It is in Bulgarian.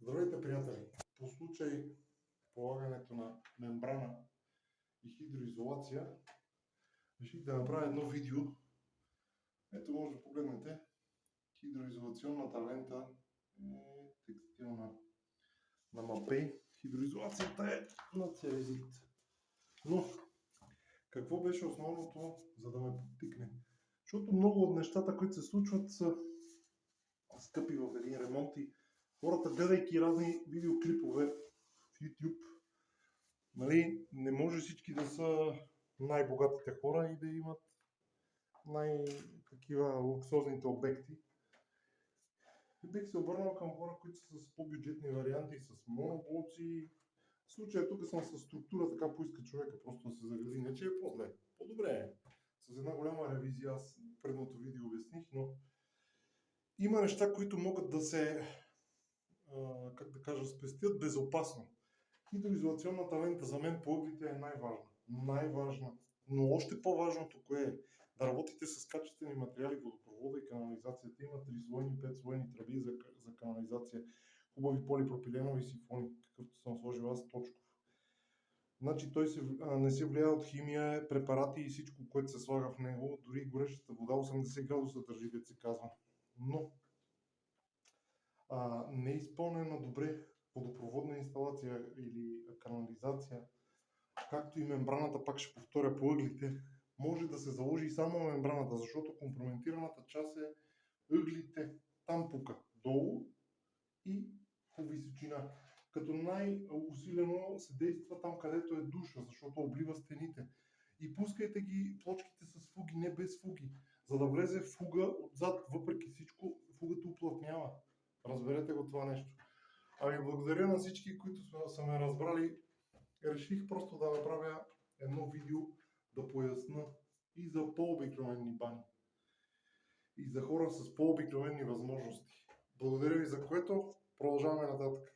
Здравейте, приятели! По случай полагането на мембрана и хидроизолация реших да направя едно видео. Ето, може да погледнете. Хидроизолационната лента е текстилна на Mapei. Хидроизолацията е на целезит. Но какво беше основното, за да ме подтикне? Защото много от нещата, които се случват, са скъпи в един ремонт и хората, гледайки разни видеоклипове в YouTube, не може всички да са най-богатите хора и да имат най-такива луксозните обекти. И бих се обърнал към хора, които са с по-бюджетни варианти, с моноблоци. В случая тук съм с структура, така поиска човека просто да се загради. Не че е по-зле. По-добре е. С една голяма ревизия, аз в предното видео обясних, но има неща, които могат да се, спестят безопасно. Хидроизолационната лента за мен по ъглите е най-важна. Но още по-важното кое е? Да работите с качествени материали, водопровода и канализацията. Има 3-слойни, 5-слойни тръби за канализация. Хубави полипропиленови сифони, какъвто съм сложил аз, точков. Значи той не се влияе от химия, препарати и всичко, което се слага в него. Дори горещата вода 80 градуса държи, дето се казва. Но неизпълнена добре водопроводна инсталация или канализация, както и мембраната, пак ще повторя по ъглите, може да се заложи само мембраната, защото компрометираната част е ъглите, там пука, долу и по височина. Като най-усилено се действа там, където е душа, защото облива стените. И пускайте ги плочките с фуги, не без фуги, за да влезе фуга отзад, въпреки всичко фугата уплътнява. Разберете го това нещо. Благодаря на всички, които са ме разбрали. Реших просто да направя едно видео да поясна и за по-обикновени бани. И за хора с по-обикновени възможности. Благодаря ви, за което продължаваме нататък.